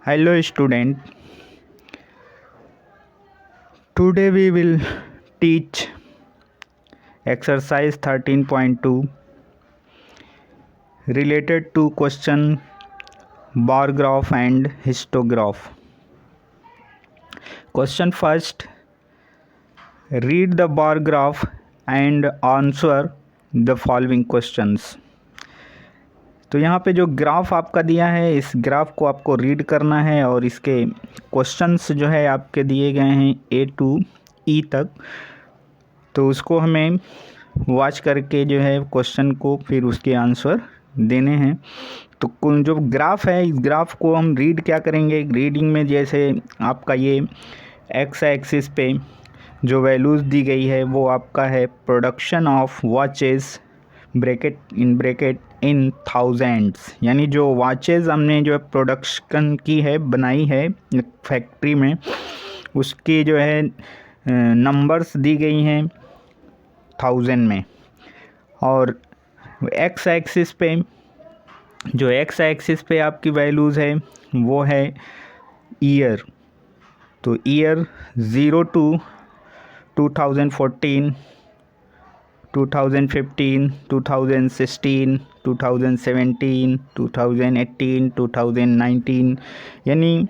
Hello student, today we will teach exercise 13.2 related to question bar graph and histograph. Question first, read the bar graph and answer the following questions. तो यहाँ पे जो graph आपका दिया है इस graph को आपको रीड करना है और इसके क्वेश्चंस जो है आपके दिए गए हैं A to E तक, तो उसको हमें वॉच करके जो है क्वेश्चन को फिर उसके आंसर देने हैं। तो जो ग्राफ है इस ग्राफ को हम रीड क्या करेंगे, रीडिंग में जैसे आपका ये एक्स एक्सिस पे जो वैल्यूज़ दी गई है वो आपका है production of watches bracket in thousands, यानी जो वॉचेस हमने जो प्रोडक्शन की है बनाई है फैक्ट्री में उसकी जो है नंबर्स दी गई हैं 1000 में। और एक्स एक्सिस पे आपकी वैल्यूज़ है वो है ईयर, तो ईयर 0 to 2014, 2015, 2016, 2017, 2018, 2019, यानी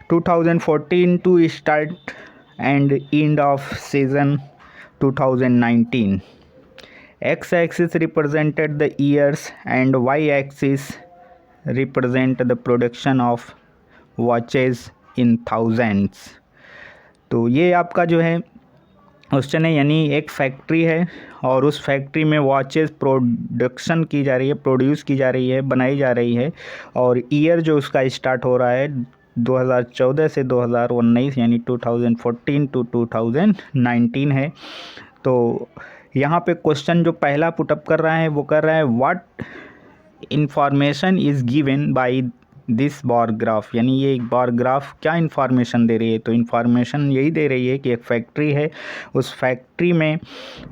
2014 to start and end of season 2019. X-axis represented the years and Y-axis represent the production of watches in thousands. तो ये आपका जो है क्वेश्चन है, यानी एक फैक्ट्री है और उस फैक्ट्री में वॉचेस प्रोडक्शन की जा रही है, प्रोड्यूस की जा रही है, बनाई जा रही है, और ईयर जो उसका स्टार्ट हो रहा है 2014 से 2019 यानी 2014 to 2019 है। तो यहाँ पे क्वेश्चन जो पहला पुटअप कर रहा है वो कर रहा है what information is given by this bar graph, यानी ये एक बार ग्राफ क्या इन्फॉर्मेशन दे रही है। तो इन्फॉर्मेशन यही दे रही है कि एक फैक्ट्री है, उस फैक्ट्री में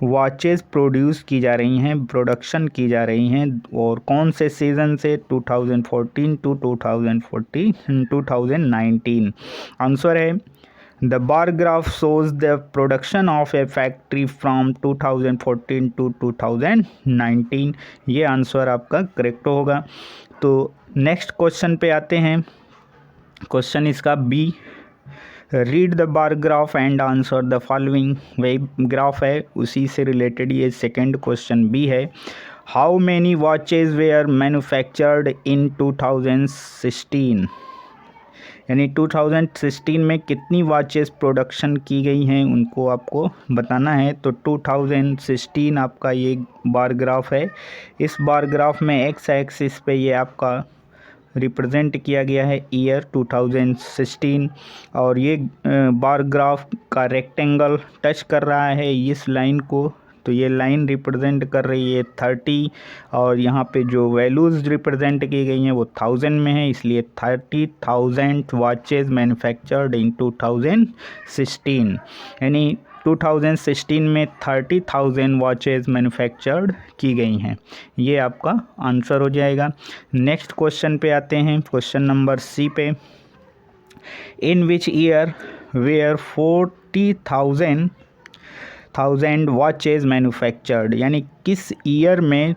वॉचेस प्रोड्यूस की जा रही हैं, प्रोडक्शन की जा रही हैं, और कौन से सीज़न से 2014 to 2019। आंसर है the bar graph shows the production of a factory from 2014 to 2019। ये आंसर आपका करेक्ट होगा। तो नेक्स्ट क्वेश्चन पे आते हैं। क्वेश्चन इसका B, read the bar graph and answer the following. वही ग्राफ है उसी से रिलेटेड ये सेकंड क्वेश्चन बी है। How many watches were manufactured in 2016, यानी 2016 में कितनी वॉचेस प्रोडक्शन की गई हैं उनको आपको बताना है। तो 2016 आपका ये बार ग्राफ है। इस बार ग्राफ में एक्स एक्सिस पे ये आपका रिप्रेजेंट किया गया है ईयर 2016, और ये बार ग्राफ का रेक्टेंगल टच कर रहा है इस लाइन को, तो ये लाइन रिप्रेजेंट कर रही है 30, और यहाँ पे जो वैल्यूज़ रिप्रेजेंट की गई हैं वो 1000 में है, इसलिए 30,000 वॉचेज मैन्युफैक्चर्ड इन 2016, यानी 2016 में 30,000 वॉचेज मैन्युफैक्चर्ड की गई हैं। ये आपका आंसर हो जाएगा। नेक्स्ट क्वेश्चन पे आते हैं, क्वेश्चन नंबर सी पे। In which year were 40,000 watches manufactured, यानी किस ईयर में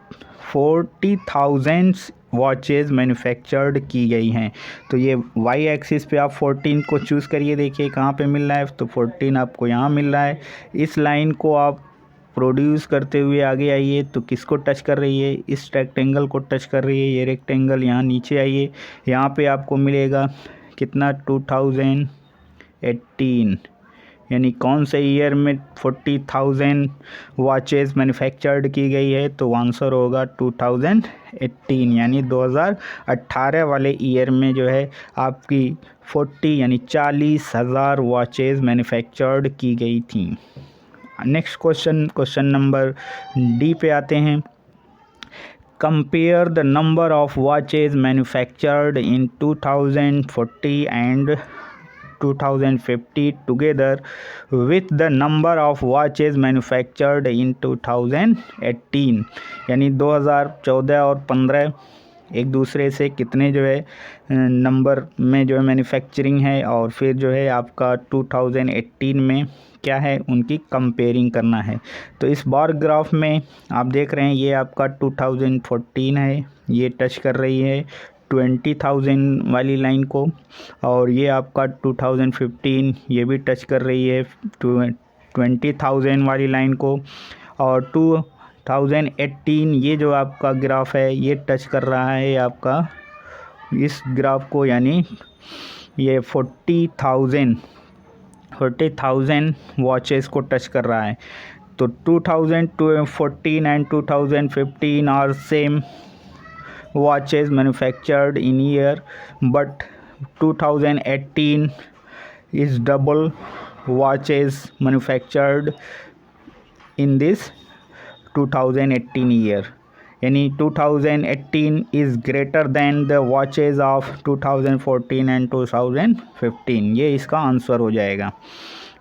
40,000 वॉचेज मैन्युफैक्चर्ड की गई हैं। तो ये वाई एक्सिस पे आप 14 को चूज़ करिए, देखिए कहाँ पे मिल रहा है, तो 14 आपको यहाँ मिल रहा है। इस लाइन को आप प्रोड्यूस करते हुए आगे आइए, तो किसको टच कर रही है, इस रेक्टेंगल को टच कर रही है। ये रेक्टेंगल यहाँ नीचे आइए, यहाँ पे आपको मिलेगा कितना 2018, यानी कौन से ईयर में 40,000 वॉचेस मैन्युफैक्चर्ड की गई है। तो आंसर होगा 2018, यानी 2018 वाले ईयर में जो है आपकी 40 यानी 40,000 वॉचेस मैन्युफैक्चर्ड की गई थी। नेक्स्ट क्वेश्चन नंबर डी पे आते हैं। Compare the number of watches manufactured in 2040 and 2050 together with the number of watches manufactured in 2018, यानी 2014 और 15 एक दूसरे से कितने जो है नंबर में जो है मैन्युफैक्चरिंग है, और फिर जो है आपका 2018 में क्या है उनकी कंपेयरिंग करना है। तो इस बार ग्राफ में आप देख रहे हैं ये आपका 2014 है, ये टच कर रही है 20,000 वाली लाइन को, और ये आपका 2015 ये भी टच कर रही है 20,000 वाली लाइन को, और 2018 ये जो आपका ग्राफ है ये टच कर रहा है आपका इस ग्राफ को, यानी ये 40,000 वॉचेस को टच कर रहा है। तो 2014 and 2015 are same watches manufactured in year, but 2018 is double watches manufactured in this 2018 year, यानी 2018 is greater than the watches of 2014 and 2015। ये इसका आंसर हो जाएगा।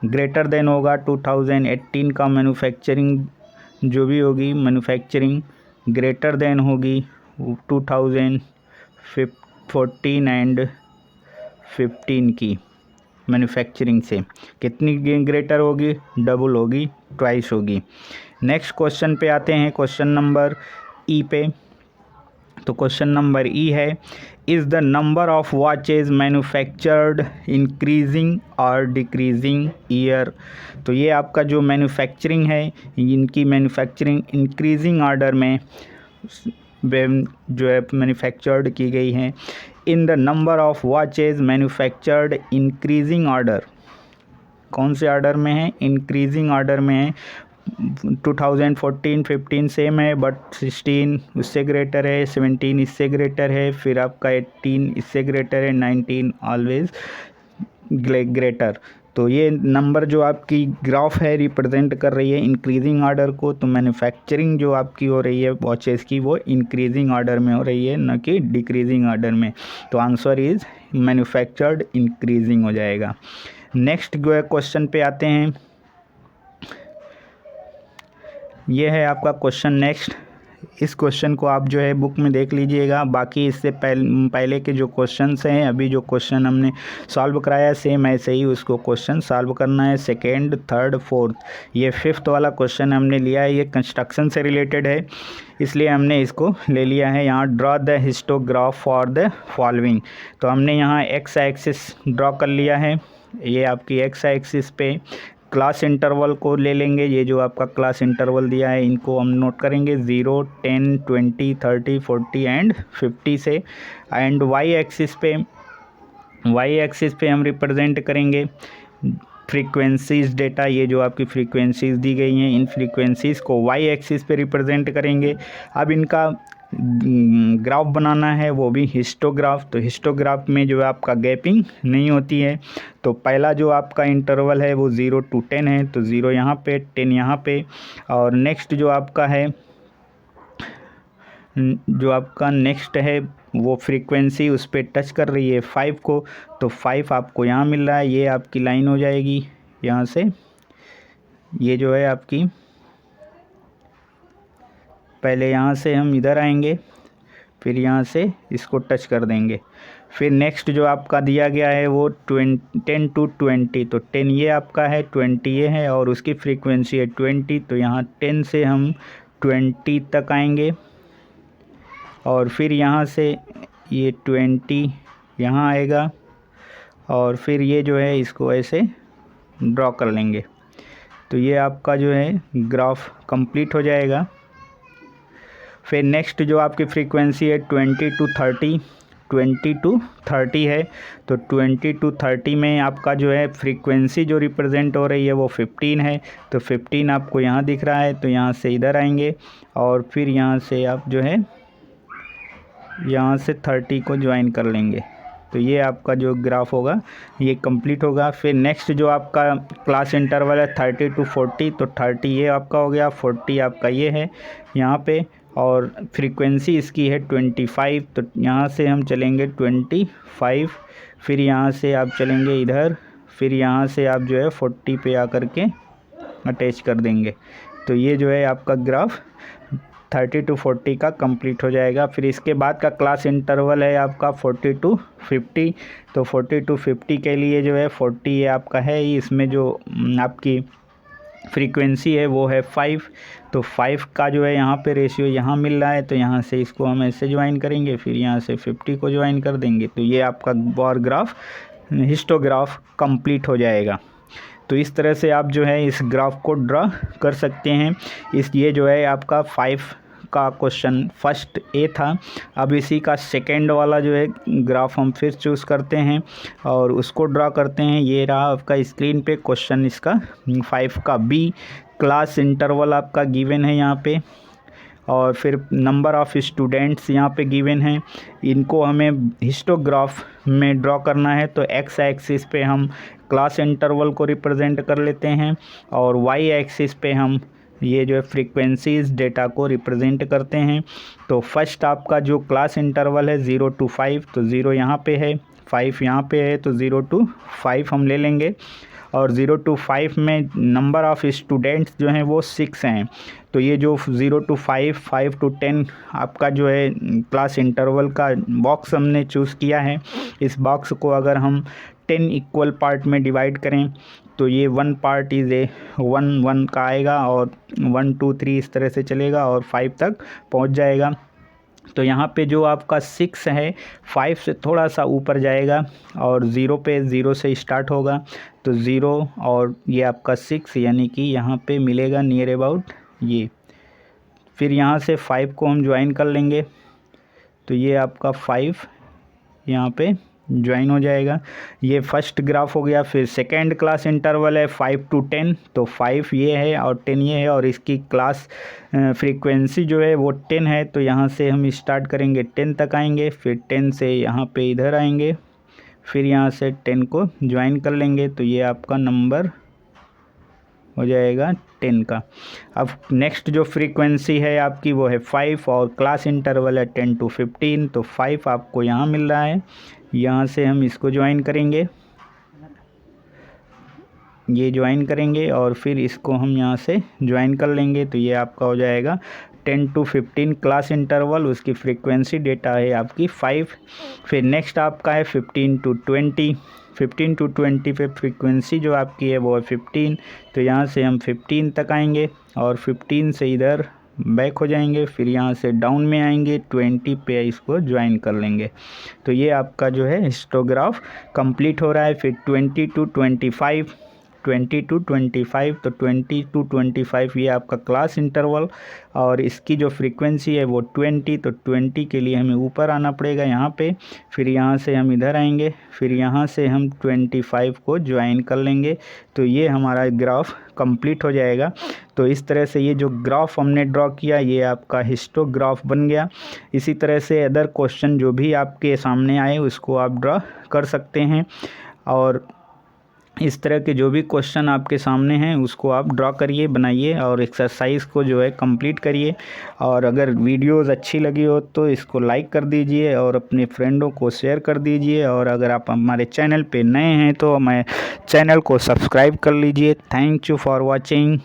ग्रेटर देन होगा 2018 का मैन्युफैक्चरिंग जो भी होगी मैन्युफैक्चरिंग ग्रेटर देन होगी 2014 एंड 15 की मैन्युफैक्चरिंग से। कितनी ग्रेटर होगी? डबल होगी, ट्वाइस होगी। नेक्स्ट क्वेश्चन पे आते हैं, क्वेश्चन नंबर ई पे। तो क्वेश्चन नंबर ई है, is the number of watches manufactured increasing और डिक्रीजिंग ईयर। तो ये आपका जो मैन्युफैक्चरिंग है इनकी मैन्युफैक्चरिंग इंक्रीजिंग ऑर्डर में जो है मैन्युफैक्चर्ड की गई हैं। In the number of watches manufactured increasing order, कौन से ऑर्डर में है? इंक्रीजिंग ऑर्डर में है। 2014 15 सेम है, बट 16 उससे ग्रेटर है, 17 इससे ग्रेटर है, फिर आपका 18 इससे ग्रेटर है, 19 ऑलवेज ग्रेटर। तो ये नंबर जो आपकी ग्राफ है रिप्रेजेंट कर रही है इंक्रीजिंग ऑर्डर को। तो मैन्युफैक्चरिंग जो आपकी हो रही है वॉचेस की वो इंक्रीजिंग ऑर्डर में हो रही है, न कि डिक्रीजिंग ऑर्डर में। तो आंसर इज़ मैन्युफैक्चर्ड इंक्रीजिंग हो जाएगा। नेक्स्ट जो है क्वेश्चन पे आते हैं, ये है आपका क्वेश्चन नेक्स्ट। इस क्वेश्चन को आप जो है बुक में देख लीजिएगा। बाकी इससे पहले के जो क्वेश्चंस हैं, अभी जो क्वेश्चन हमने सॉल्व कराया सेम ऐसे ही उसको क्वेश्चन सॉल्व करना है। सेकेंड, थर्ड, फोर्थ, ये फिफ्थ वाला क्वेश्चन हमने लिया है, ये कंस्ट्रक्शन से रिलेटेड है इसलिए हमने इसको ले लिया है। यहाँ draw the histograph for the following. तो हमने यहाँ एक्स एक्सिस ड्रॉ कर लिया है। ये आपकी एक्स एक्सिस पे क्लास इंटरवल को ले लेंगे। ये जो आपका क्लास इंटरवल दिया है इनको हम नोट करेंगे 0, 10, 20, 30, 40 एंड 50 से। एंड वाई एक्सिस पे हम रिप्रेजेंट करेंगे फ्रीक्वेंसीज डेटा। ये जो आपकी फ्रीक्वेंसीज दी गई हैं इन फ्रीक्वेंसीज को वाई एक्सिस पे रिप्रेजेंट करेंगे। अब इनका ग्राफ बनाना है, वो भी हिस्टोग्राफ। तो हिस्टोग्राफ में जो आपका गैपिंग नहीं होती है। तो पहला जो आपका इंटरवल है वो 0 to 10 है, तो 0 यहाँ पे, 10 यहाँ पे। और नेक्स्ट जो आपका है नेक्स्ट है वो फ्रीक्वेंसी उस पर टच कर रही है 5 को, तो 5 आपको यहाँ मिल रहा है। ये आपकी लाइन हो जाएगी यहाँ से, ये जो है आपकी, पहले यहाँ से हम इधर आएंगे, फिर यहाँ से इसको टच कर देंगे। फिर नेक्स्ट जो आपका दिया गया है वो 10 to 20, तो 10 ये आपका है, 20 ये है, और उसकी फ्रीक्वेंसी है 20। तो यहाँ 10 से हम 20 तक आएंगे, और फिर यहाँ से ये 20 यहाँ आएगा, और फिर ये जो है इसको ऐसे ड्रॉ कर लेंगे। तो ये आपका जो है ग्राफ कंप्लीट हो जाएगा। फिर नेक्स्ट जो आपकी फ्रीक्वेंसी है 20 to 30 है, तो 20 to 30 में आपका जो है फ्रीक्वेंसी जो रिप्रेजेंट हो रही है वो 15 है। तो 15 आपको यहाँ दिख रहा है, तो यहाँ से इधर आएंगे, और फिर यहाँ से आप जो है यहाँ से 30 को ज्वाइन कर लेंगे। तो ये आपका जो ग्राफ होगा ये कंप्लीट होगा। फिर नेक्स्ट जो आपका क्लास इंटरवल है 30 to 40, तो 30 ये आपका हो गया, 40 आपका ये है यहाँ पे, और फ्रीक्वेंसी इसकी है 25। तो यहाँ से हम चलेंगे 25, फिर यहाँ से आप चलेंगे इधर, फिर यहाँ से आप जो है 40 पे आकर के अटैच कर देंगे। तो ये जो है आपका ग्राफ 30 to 40 का कंप्लीट हो जाएगा। फिर इसके बाद का क्लास इंटरवल है आपका 40 to 50। तो 40 to 50 के लिए जो है 40 ये आपका है, इसमें जो आपकी फ्रीक्वेंसी है वो है 5। तो 5 का जो है यहाँ पे रेशियो यहाँ मिल रहा है, तो यहाँ से इसको हम ऐसे ज्वाइन करेंगे, फिर यहाँ से 50 को ज्वाइन कर देंगे, तो ये आपका बार ग्राफ हिस्टोग्राफ कंप्लीट हो जाएगा। तो इस तरह से आप जो है इस ग्राफ को ड्रा कर सकते हैं। ये जो है आपका 5 का क्वेश्चन फर्स्ट ए था। अब इसी का सेकंड वाला जो है ग्राफ हम फिर चूज़ करते हैं और उसको ड्रा करते हैं। ये रहा आपका स्क्रीन पे क्वेश्चन इसका 5 का बी। क्लास इंटरवल आपका गिवन है यहाँ पे, और फिर नंबर ऑफ़ स्टूडेंट्स यहाँ पे गिवन है। इनको हमें हिस्टोग्राफ में ड्रॉ करना है, तो एक्स एक्सिस पे हम क्लास इंटरवल को रिप्रेजेंट कर लेते हैं और वाई एक्सिस पे हम ये जो है फ्रीक्वेंसीज़ डेटा को रिप्रेजेंट करते हैं। तो फर्स्ट आपका जो क्लास इंटरवल है 0 to 5, तो 0 यहाँ पे है, 5 यहाँ पे है, तो 0 to 5 हम ले लेंगे। और 0 to 5 में नंबर ऑफ़ स्टूडेंट्स जो हैं वो 6 हैं। तो ये जो 0 to 5, 5 to 10 आपका जो है क्लास इंटरवल का बॉक्स हमने चूज़ किया है। इस बॉक्स को अगर हम 10 इक्वल पार्ट में डिवाइड करें तो ये 1 पार्ट इज़ ए 1 का आएगा, और 1 2 3 इस तरह से चलेगा और 5 तक पहुंच जाएगा। तो यहाँ पे जो आपका 6 है 5 से थोड़ा सा ऊपर जाएगा और 0 पे 0 से स्टार्ट होगा, तो 0 और ये आपका 6 यानी कि यहाँ पे मिलेगा नियर अबाउट ये। फिर यहाँ से 5 को हम ज्वाइन कर लेंगे, तो ये आपका 5 यहाँ पे ज्वाइन हो जाएगा। ये फर्स्ट ग्राफ हो गया। फिर सेकेंड क्लास इंटरवल है 5 to 10, तो 5 ये है और 10 ये है, और इसकी क्लास फ्रीक्वेंसी जो है वो 10 है। तो यहाँ से हम स्टार्ट करेंगे 10 तक आएंगे, फिर 10 से यहाँ पे इधर आएंगे, फिर यहाँ से 10 को ज्वाइन कर लेंगे, तो ये आपका नंबर हो जाएगा 10 का। अब नेक्स्ट जो फ्रीक्वेंसी है आपकी वो है 5 और क्लास इंटरवल है 10 to 15, तो 5 आपको यहाँ मिल रहा है। यहाँ से हम इसको ज्वाइन करेंगे, ये ज्वाइन करेंगे और फिर इसको हम यहाँ से ज्वाइन कर लेंगे, तो ये आपका हो जाएगा 10 to 15 क्लास इंटरवल। उसकी फ्रीक्वेंसी डेटा है आपकी 5। फिर नेक्स्ट आपका है 15 to 20। 15 to 20 पे फ्रीक्वेंसी जो आपकी है वो है 15, तो यहाँ से हम 15 तक आएंगे और 15 से इधर बैक हो जाएंगे, फिर यहाँ से डाउन में आएंगे 20 पे इसको ज्वाइन कर लेंगे। तो ये आपका जो है हिस्टोग्राफ कंप्लीट हो रहा है। फिर 20 to 25, 20 to 25, तो 20 to 25 ये आपका क्लास इंटरवल, और इसकी जो फ्रीक्वेंसी है वो 20, तो 20 के लिए हमें ऊपर आना पड़ेगा यहाँ पे, फिर यहाँ से हम इधर आएंगे, फिर यहाँ से हम 25 को ज्वाइन कर लेंगे, तो ये हमारा ग्राफ कंप्लीट हो जाएगा। तो इस तरह से ये जो ग्राफ हमने ड्रॉ किया ये आपका हिस्टोग्राफ बन गया। इसी तरह से अदर क्वेश्चन जो भी आपके सामने आए उसको आप ड्रॉ कर सकते हैं, और इस तरह के जो भी क्वेश्चन आपके सामने हैं उसको आप ड्रॉ करिए, बनाइए और एक्सरसाइज को जो है कंप्लीट करिए। और अगर वीडियोस अच्छी लगी हो तो इसको लाइक कर दीजिए और अपने फ्रेंडों को शेयर कर दीजिए, और अगर आप हमारे चैनल पे नए हैं तो हमारे चैनल को सब्सक्राइब कर लीजिए। Thank you for watching.